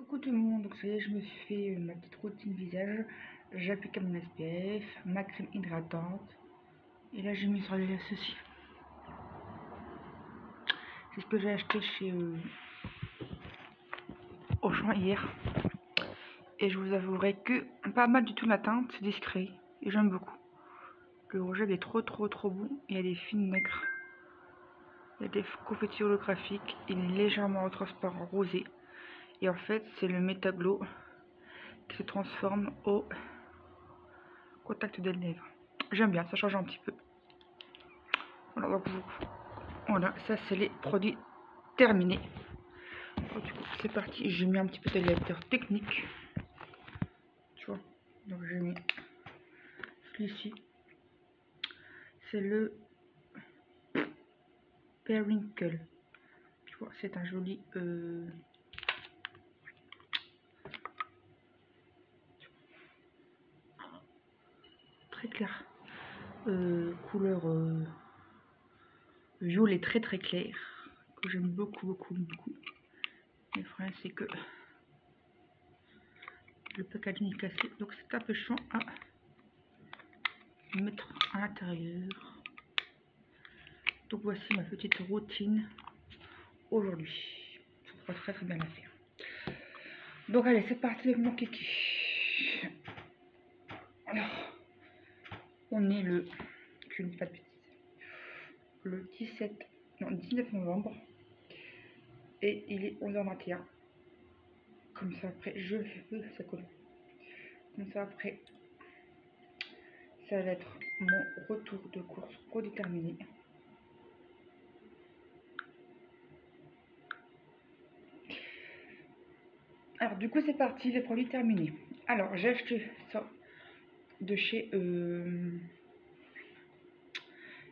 Coucou tout le monde, donc ça y est, je me suis fait ma petite routine visage. J'applique mon SPF, ma crème hydratante. Et là j'ai mis sur les ceci. C'est ce que j'ai acheté chez Auchan hier. Et je vous avouerai que pas mal du tout la teinte, c'est discret. Et j'aime beaucoup. Le rouge est trop bon. Il y a des fines nacres. Il y a des confettis holographiques. Il est légèrement transparent rosé. Et en fait c'est le Métaglow qui se transforme au contact des lèvres. J'aime bien, ça change un petit peu. Voilà, donc voilà, ça c'est les produits terminés. Donc, du coup, c'est parti. J'ai mis un petit peu de lecteur technique. Tu vois, donc j'ai mis celui-ci. C'est le Periwinkle. Tu vois, c'est un joli très clair. Couleur violet très clair. Que j'aime beaucoup. Le problème c'est que le packaging est cassé. Donc c'est un peu chiant à mettre à l'intérieur. Donc voici ma petite routine aujourd'hui. Ça va très bien la faire. Donc allez, c'est parti avec mon kiki. Alors, on est je ne dis pas de bêtises, le 19 novembre. Et il est 11h21. Comme ça après, ça colle. Comme ça après, ça va être mon retour de course prédéterminé. Alors du coup c'est parti, les produits terminés. Alors j'ai acheté ça de chez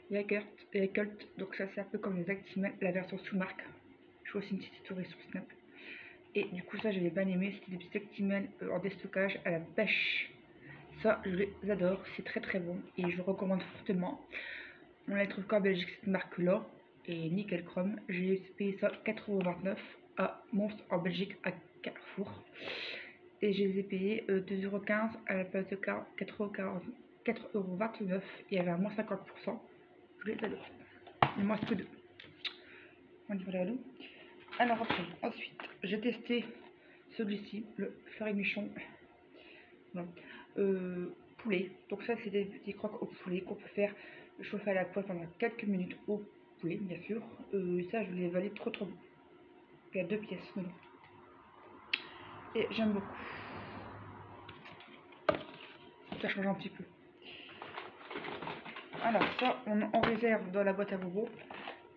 Yakult. Donc ça c'est un peu comme les Actimel, la version sous marque. Je fais aussi une petite story sur Snap. Et du coup ça j'avais bien aimé, c'était des petits Actimel en déstockage à la pêche. Ça je les adore, c'est très bon et je recommande fortement. On la trouve qu'en Belgique cette marque là. Et nickel chrome, j'ai payé ça 4,29 € à Monstre en Belgique à Carrefour. Et je les ai payés 2,15 € à la place de 4,29 €. Il y avait à moins 50%. Je les adore. Il ne me reste que deux. On y va là. Alors après, ensuite, j'ai testé celui-ci, le Ferry-Michon poulet. Donc ça, c'est des petits croques au poulet qu'on peut faire chauffer à la poêle pendant quelques minutes au poulet, bien sûr. Ça, je l'ai valé trop bon. Il y a 2 pièces dedans. Et j'aime beaucoup. Ça change un petit peu. Alors ça, on réserve dans la boîte à bonbons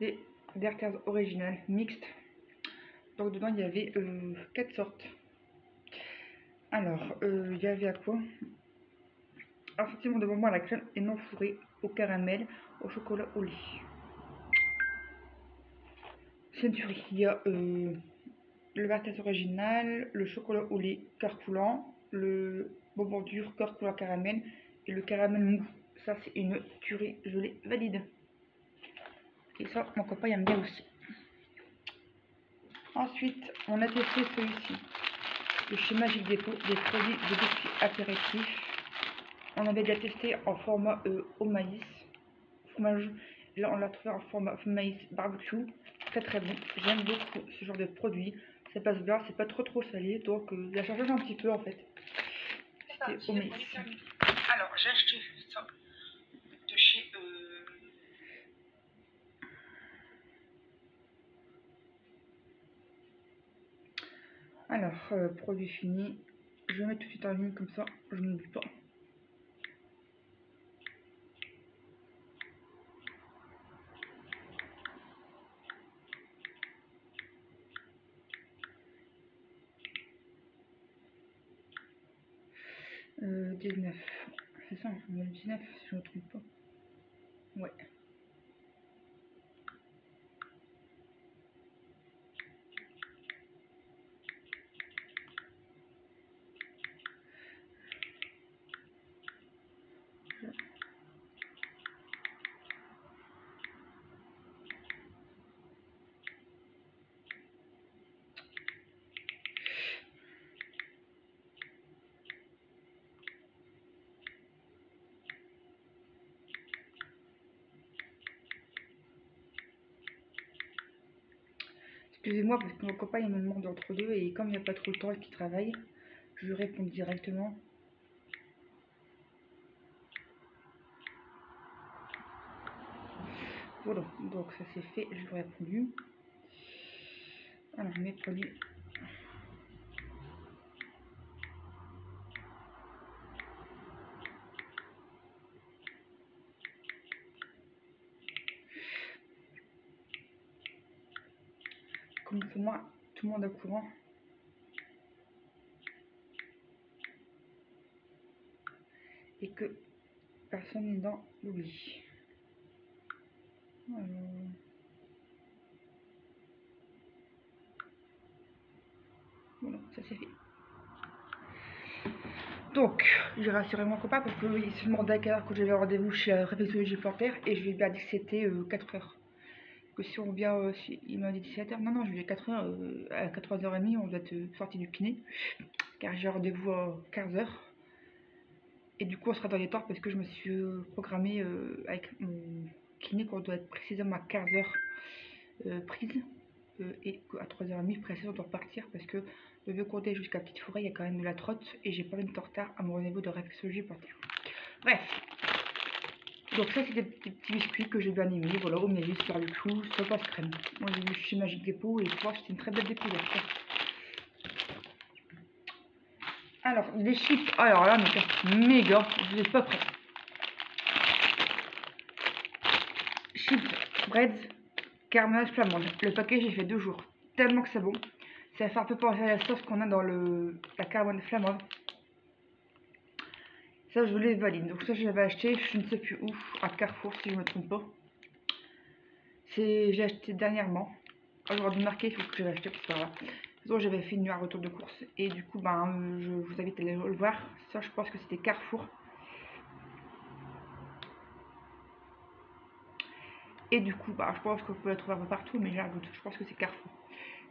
les Werther's originales mixtes. Donc dedans, il y avait 4 sortes. Alors, il y avait à quoi? Un sentiment de bonbon à la crème et non fourré, au caramel, au chocolat, au lait. C'est du riz. Il y a le Werther's original, le chocolat au lait cœur coulant, le bonbon dur cœur coulant caramel et le caramel mou. Ça c'est une tuerie, je l'ai valide. Et ça, mon copain aime bien aussi. Ensuite, on a testé celui-ci, le chez Magic Dépôt, des produits de biscuits apéritifs. On avait déjà testé en format au maïs, fromage. Là, on l'a trouvé en format maïs barbecue. Très bon. J'aime beaucoup ce genre de produit. Ça passe bien, c'est pas trop salé, donc la charge un petit peu en fait. C'était au maïs. Alors, j'ai acheté ça de chez alors, produit fini. Je vais mettre tout de suite en ligne comme ça, je n'oublie pas. Euh, 19. C'est ça, on met le 19 si je ne me trompe pas. Ouais. Excusez-moi parce que mon copain il me demande entre deux et comme il n'y a pas trop le temps et qu'il travaille, je lui réponds directement. Voilà, donc ça c'est fait, je lui ai répondu. Alors mes produits. Comme pour moi, tout le monde est au courant. Et que personne n'est dans l'oubli. Voilà, ça c'est fait. Donc, j'ai rassuré mon copain parce qu'il se demandait à quelle heure que j'avais rendez-vous chez la réflexologie plantaire et je lui ai bien dit que c'était 4 heures. Que si on vient, il m'a dit 17 heures, non, je lui ai dit 4 heures, à 3h30 on doit être sorti du kiné car j'ai rendez-vous à 15 heures. Et du coup, on sera dans les temps parce que je me suis programmée avec mon kiné qu'on doit être précisément à 15 heures prise. Et à 3h30 précisément on doit repartir parce que de vieux compter jusqu'à Petite Forêt, il y a quand même de la trotte et j'ai pas envie de retard à mon rendez-vous de réflexologie plantaire. Bref, donc ça c'est des petits biscuits que j'ai bien aimés, voilà, au miel, sur le chou, sans passe crème. Moi j'ai vu chez Magique Dépôt et je pense que c'est une très belle découverte. Alors, les chips, alors là, mais méga, vous n'êtes pas prêts. Chips, breads, caramel flamande. Le paquet, j'ai fait 2 jours. Tellement que c'est bon. Ça fait un peu penser à la sauce qu'on a dans la caramel flamande. Ça, je les valide. Donc ça, je l'avais acheté, je ne sais plus où, à Carrefour, si je ne me trompe pas. J'ai acheté dernièrement. J'aurais dû marquer ce que j'avais acheté, parce que voilà. Donc j'avais fait un retour de course. Et du coup, ben, je vous invite à aller le voir. Ça, je pense que c'était Carrefour. Et du coup, bah, je pense qu'on peut la trouver un peu partout, mais j'ai un doute. Je pense que c'est Carrefour.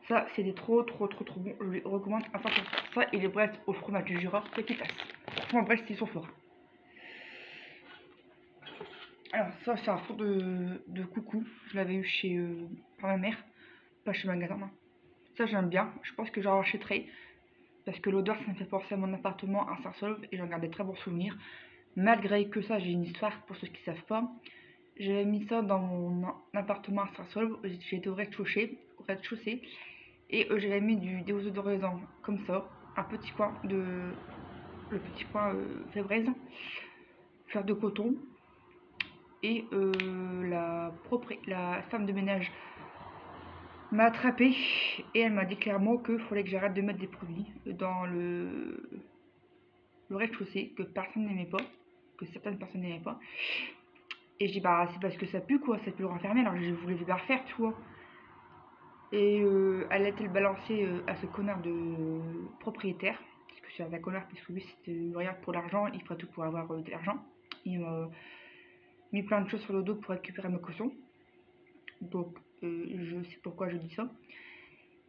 Ça, c'était trop bon. Je lui recommande à 100%. Ça et les Brest au fromage du Jura, petit passe. Franchement, Brest, ils sont forts. Alors, ça, c'est un four de coucou. Je l'avais eu chez par ma mère, pas chez magasin. Non. Ça, j'aime bien. Je pense que j'en rachèterai. Parce que l'odeur, ça me fait penser à mon appartement à Saint-Saulve et j'en garde des très bons souvenirs. Malgré que ça, j'ai une histoire pour ceux qui ne savent pas. J'avais mis ça dans mon appartement à Saint-Saulve. J'étais au rez-de-chaussée. Et j'avais mis du déodorisant comme ça. Un petit coin de. Le petit coin Fébraise. Fleur de coton. Et la femme de ménage m'a attrapée et elle m'a dit clairement qu'il fallait que j'arrête de mettre des produits dans le rez-de-chaussée que personne n'aimait pas, que certaines personnes n'aimaient pas. Et je dis bah c'est parce que ça pue quoi, ça pue le renfermer, alors je voulais bien refaire tu vois. Et elle a été le balancer à ce connard de propriétaire, parce que c'est un connard parce que lui c'était rien pour l'argent, il ferait tout pour avoir de l'argent. Il m'a mis plein de choses sur le dos pour récupérer ma caution. Donc je sais pourquoi je dis ça.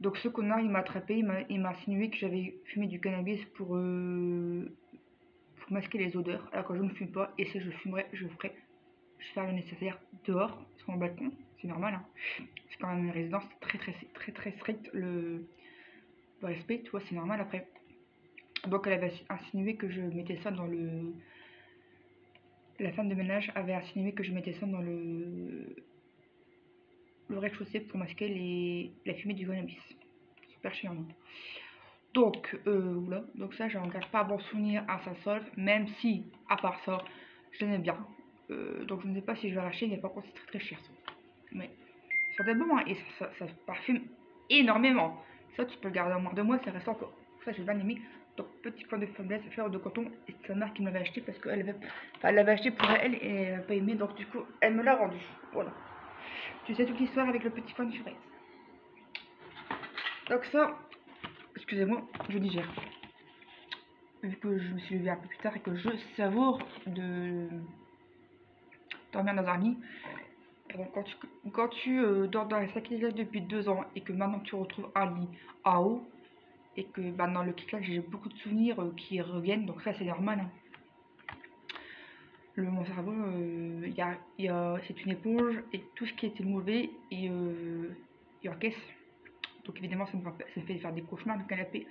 Donc ce connard il m'a attrapé, il m'a insinué que j'avais fumé du cannabis pour masquer les odeurs, alors que je ne fume pas, et si je fumerais, je ferais le nécessaire dehors, sur mon balcon, c'est normal, hein. C'est quand même une résidence très strict, le respect, tu vois, c'est normal après. Donc elle avait insinué que je mettais ça dans le... La femme de ménage avait insinué que je mettais ça dans le rez-de-chaussée pour masquer la fumée du cannabis. Super chiant. Donc, voilà. Donc ça, j'en garde pas un bon souvenir à Saint-Saulve, même si, à part ça, je l'aimais bien. Donc je ne sais pas si je vais racheter, mais par contre c'est très cher. Mais ça sentait bon, hein, et ça parfume énormément. Ça, tu peux le garder en moins de mois, ça reste encore. Ça, j'ai bien aimé. Donc, petit point de faiblesse, fleur de coton, et c'est sa mère qui me l'avait acheté parce qu'elle l'avait acheté pour elle et elle n'a pas aimé, donc du coup, elle me l'a rendu. Voilà. Tu sais toute l'histoire avec le petit point de fraise. Donc ça, excusez-moi, je digère. Vu que je me suis levée un peu plus tard et que je savoure de dormir dans un lit. Donc quand tu dors dans la sac depuis 2 ans et que maintenant tu retrouves un lit en haut et que dans le clic j'ai beaucoup de souvenirs qui reviennent, donc ça c'est normal, hein. Mon cerveau, c'est une éponge et tout ce qui était mauvais il encaisse. Donc évidemment, ça me fait faire des cauchemars, le canapé.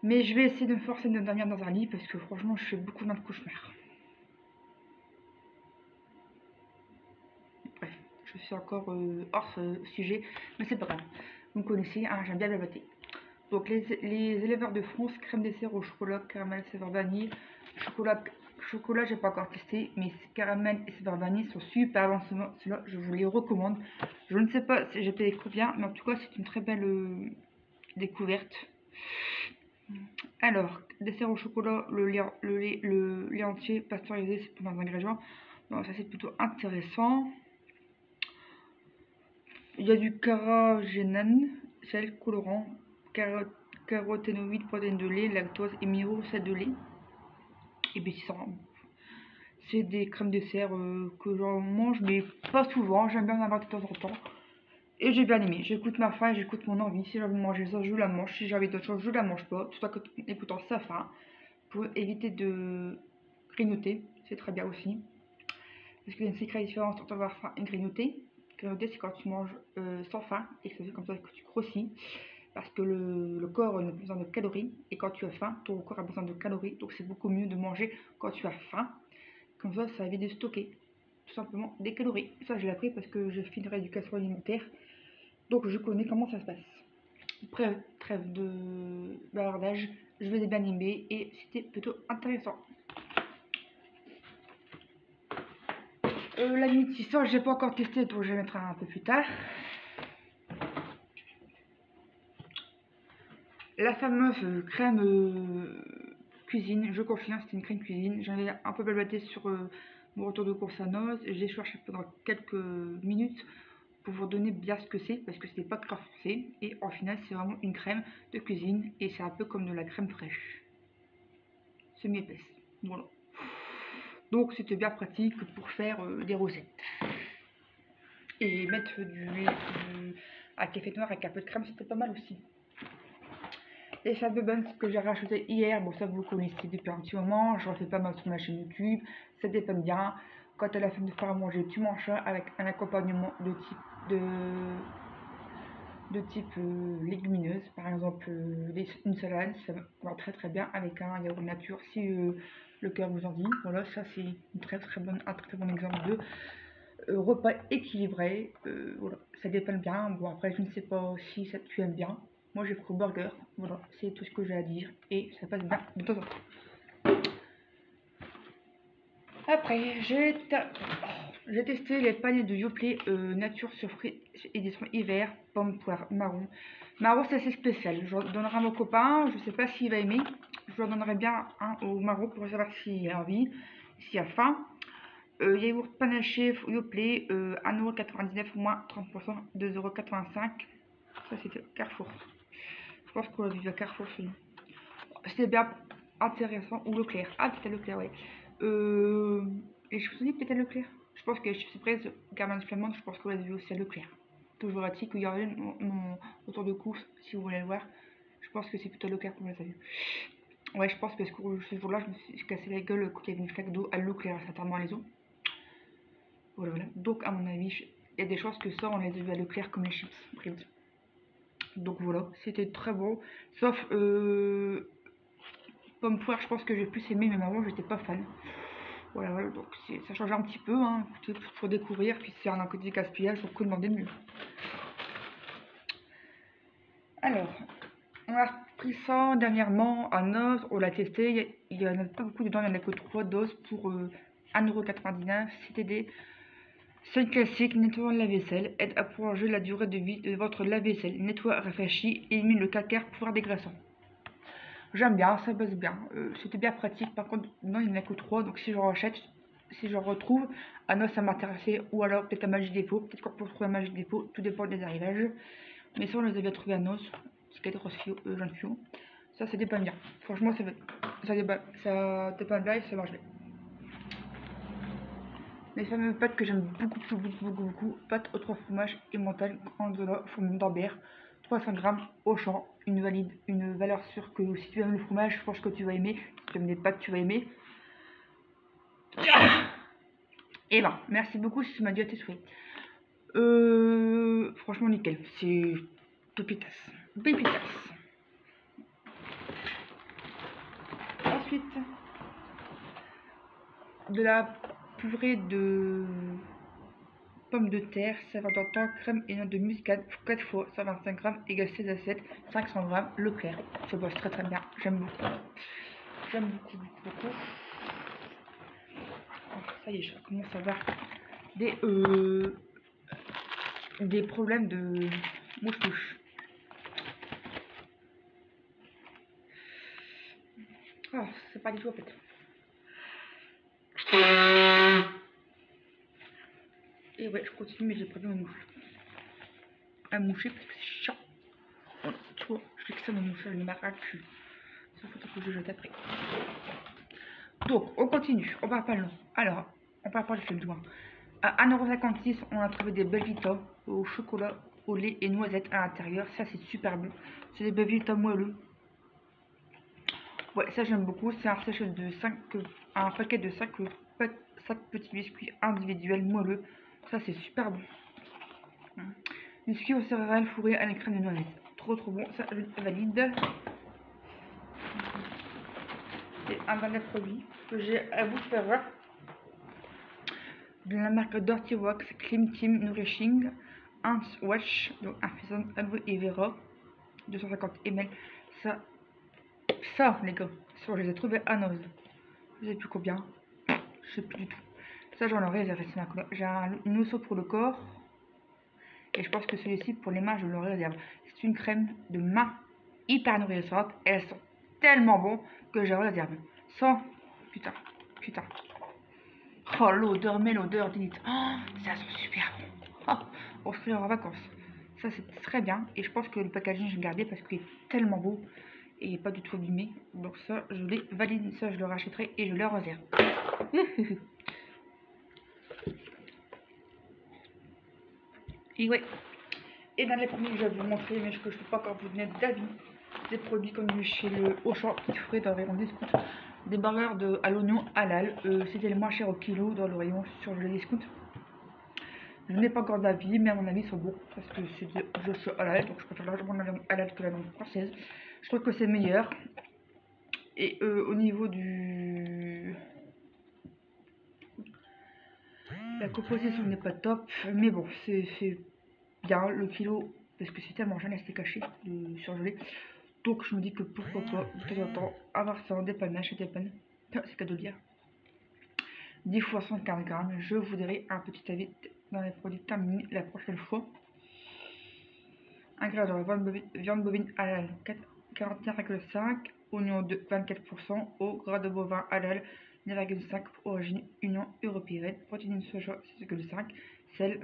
Mais je vais essayer de me forcer de dormir dans un lit parce que franchement, je fais beaucoup de cauchemars. Bref, je suis encore hors sujet, mais c'est pas grave. Vous me connaissez, hein, j'aime bien blablater. Donc les éleveurs de France, crème dessert au chocolat, caramel, saveur vanille. Chocolat, j'ai pas encore testé, mais caramel et saveur vanille sont super bons. Ceux-là, je vous les recommande. Je ne sais pas si j'ai payé combien, mais en tout cas, c'est une très belle découverte. Alors, dessert au chocolat, le lait entier pasteurisé, c'est pas dans ingrédients. Donc ça, c'est plutôt intéressant. Il y a du carragénane, sel, colorant, caroténoïdes, protéines de lait, lactose et sel de lait. Et puis c'est des crèmes dessert que j'en mange, mais pas souvent. J'aime bien en avoir de temps en temps. Et j'ai bien aimé. J'écoute ma faim, j'écoute mon envie. Si j'ai envie de manger ça, je la mange. Si j'ai envie d'autre chose, je la mange pas. Tout en écoutant sa faim. Pour éviter de grignoter. C'est très bien aussi. Parce qu'il y a une sacrée différence entre avoir faim et grignoter. Grignoter, c'est quand tu manges sans faim et que c'est comme ça que tu grossis. Parce que le corps n'a plus besoin de calories. Et quand tu as faim, ton corps a besoin de calories. Donc c'est beaucoup mieux de manger quand tu as faim. Comme ça évite de stocker tout simplement des calories. Ça, je l'ai appris parce que je fais une rééducation alimentaire. Donc je connais comment ça se passe. Trêve de bavardage. Je vous ai bien aimé et c'était plutôt intéressant. La nutrition, j'ai pas encore testé, donc je vais mettre un peu plus tard. La fameuse crème cuisine, je confirme, c'était une crème cuisine. J'en ai un peu blablaté sur mon retour de course à Noz. J'ai cherché pendant quelques minutes pour vous donner bien ce que c'est, parce que c'était pas très forcé. Et en final, c'est vraiment une crème de cuisine et c'est un peu comme de la crème fraîche. Semi-épaisse. Voilà. Donc c'était bien pratique pour faire des recettes. Et mettre du lait à café noir avec un peu de crème, c'était pas mal aussi. Les fameux buns que j'ai racheté hier, bon ça vous connaissez depuis un petit moment, je refais pas mal sur ma chaîne YouTube, ça dépend bien. Quand tu as la flemme de faire à manger, tu manges ça avec un accompagnement de type légumineuse, par exemple une salade, ça va très très bien avec un yaourt nature si le cœur vous en dit. Voilà, ça c'est un très bon exemple de repas équilibré. Voilà, ça dépend bien. Bon, après, je ne sais pas si ça tu aimes bien. Moi, j'ai pris au burger. Voilà, c'est tout ce que j'ai à dire. Et ça passe bien de temps en temps. Après, j'ai testé les paniers de Yoplait nature sur fruits édition hiver, pomme, poire, marron. Marron, c'est assez spécial. Je donnerai à mon copain. Je sais pas s'il va aimer. Je leur donnerai bien un au marron pour savoir s'il a envie, s'il a faim. Yaourt panaché Yoplait, 1,99€ moins 30%, 2,85€. Ça c'était Carrefour. Je pense qu'on l'a vu à Carrefour celui. C'était bien intéressant. Ou Leclerc. Ah, peut-être Leclerc, ouais. Et je me suis dit peut-être Leclerc. Je pense que je suis prête, Garmin Flamande, je pense qu'on l'a vu aussi à Leclerc. Toujours est-il qu'il y a mon autour de course, si vous voulez le voir. Je pense que c'est plutôt Leclerc qu'on l'a vu. Ouais, je pense parce que ce jour-là, je me suis cassé la gueule quand il y avait une flaque d'eau à Leclerc, certainement à les eaux. Voilà. Donc, à mon avis, il y a des chances que ça, on les a vus à Leclerc comme les chips. Donc voilà, c'était très bon. Sauf pomme poire, je pense que j'ai plus aimé, mais avant, j'étais pas fan. Voilà, donc ça change un petit peu. Hein. Faut découvrir, puis c'est un côté gaspillage, donc demander de mieux. Alors, on a pris ça dernièrement à Noz, on l'a testé. Il y en a pas beaucoup dedans, il n'y en a que 3 doses pour 1,99€. C'était des. C'est classique, nettoie le lave-vaisselle, aide à prolonger la durée de vie de votre lave-vaisselle, nettoie, rafraîchit, élimine le calcaire, pouvoir dégraissant. J'aime bien, ça bosse bien, c'était bien pratique, par contre, non, il n'y en a que 3, donc si je rachète, si je retrouve, ah non, ça m'intéressait, ou alors peut-être à Magic Dépôt, peut-être qu'on peut retrouver à Magic Dépôt, tout dépend des arrivages, mais ça on les avait trouvés à Nos, c'est 14 jeunes filles, ça dépend bien, franchement, ça dépend bien et ça marche bien. Les fameuses pâtes que j'aime beaucoup, pâtes aux 3 fromages et montagne, Grand'Zola, fourmine d'Ambert, 300 grammes au champ, une valeur sûre que si tu aimes le fromage, je pense que tu vas aimer, si tu aimes les pâtes, tu vas aimer. Et ben, merci beaucoup si tu m'as dit à tes souhaits. Franchement, nickel, c'est pépitas. Pépitas. Ensuite, de la purée de pommes de terre, 50 temps, crème et noix de muscade, 4 fois, 125 g, égale 16 assiettes, 500 g, Leclerc. Ça bosse très très bien, j'aime beaucoup. J'aime beaucoup, beaucoup, beaucoup. Oh, ça y est, je commence à avoir des problèmes de mouche-mouche. Oh, c'est pas du tout en fait. Et ouais, je continue, mais j'ai pas bien à moucher parce que c'est chiant. Voilà, tu vois, je fais que ça me moucher, je m'arrache. Ça faut que je jette après. Donc, on continue, on va pas long. Alors, on va pas le film, à 1,56 €, on a trouvé des Belvita au chocolat, au lait et noisettes à l'intérieur. Ça, c'est super bon. C'est des Belvita moelleux. Ouais, ça j'aime beaucoup. C'est un sachet de 5, un paquet de 5 petits biscuits individuels moelleux. Ça, c'est super bon. Biscuits aux céréales fourrés à la crème de noisette. Trop trop bon. Ça, je valide. C'est un dernier produit que j'ai à vous faire voir. De la marque Dirty Wax Clean Team Nourishing Hands Wash, donc infusion aloe et vera, 250 ml. Ça les gars, ça je les ai trouvés à Noz. Je sais plus combien, je sais plus du tout. Ça j'en aurais réservé. J'ai un nousseau pour le corps et je pense que celui-ci pour les mains je le réserve. C'est une crème de main hyper nourrissante. Elles sont tellement bon que je réserve. Ça, putain. Oh, l'odeur, mais l'odeur, dites. Oh, ça sent super bon. Oh, on se fait en vacances. Ça, c'est très bien. Et je pense que le packaging, je vais garder parce qu'il est tellement beau et pas du tout abîmé. Donc ça, je les valide. Ça, je le rachèterai et je le réserve. Et ouais. Et dans les premiers que je vais vous montrer, mais que je ne peux pas encore vous donner d'avis, des produits connus chez le Auchan qui ferait dans le rayon discount. Des burgers à l'oignon halal. C'était le moins cher au kilo dans le rayon sur le discount. Je n'ai pas encore d'avis, mais à mon avis, ils sont bons. Parce que je suis halal, donc je préfère largement la langue halal que la langue française. Je trouve que c'est meilleur. Et au niveau la composition n'est pas top. Mais bon, c'est bien le kilo. Parce que c'est tellement jeune à se caché, de surgelé. Donc je me dis que pourquoi pas, de temps en temps, avoir ça en dépannage, c'est dépanne. C'est cadeau de dire. 10 fois 140 grammes. Je vous donnerai un petit avis dans les produits terminés la prochaine fois. Ingrédients: viande bovine halal 41,5, oignon de 24%, eau, gras de bovin halal 9,5, origine Union européenne, protéines soja 6,5, sel,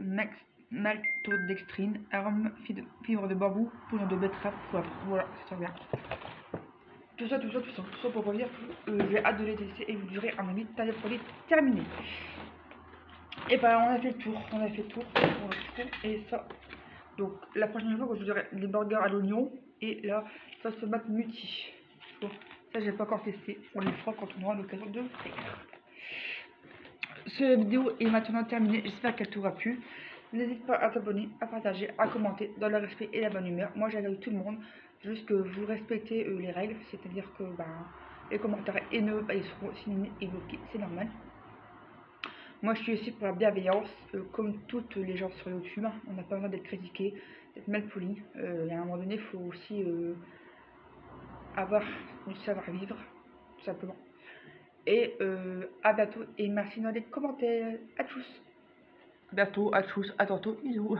maltodextrine, arôme, fibre de bambou, poudre de betterave, poivre. Voilà, c'est très bien. Tout ça pour vous dire que j'ai hâte de les tester et vous dirai un avis tas de produits terminés. Et ben on a fait le tour, et ça. Donc la prochaine fois, je vous dirai les burgers à l'oignon et la sauce tomate muti. Bon, ça j'ai pas encore testé, on les fera quand on aura l'occasion de le faire. Cette vidéo est maintenant terminée, j'espère qu'elle t'aura plu. N'hésite pas à t'abonner, à partager, à commenter dans le respect et la bonne humeur. Moi j'accueille tout le monde, juste que vous respectez les règles, c'est-à-dire que les commentaires haineux, ils seront signés et bloqués, c'est normal. Moi, je suis ici pour la bienveillance, comme toutes les gens sur YouTube. On n'a pas besoin d'être critiqué, d'être mal poli. Et à un moment donné, il faut aussi avoir du savoir-vivre, tout simplement. Et à bientôt et merci dans les commentaires. À tous. À bientôt, à tous, à tantôt, bisous.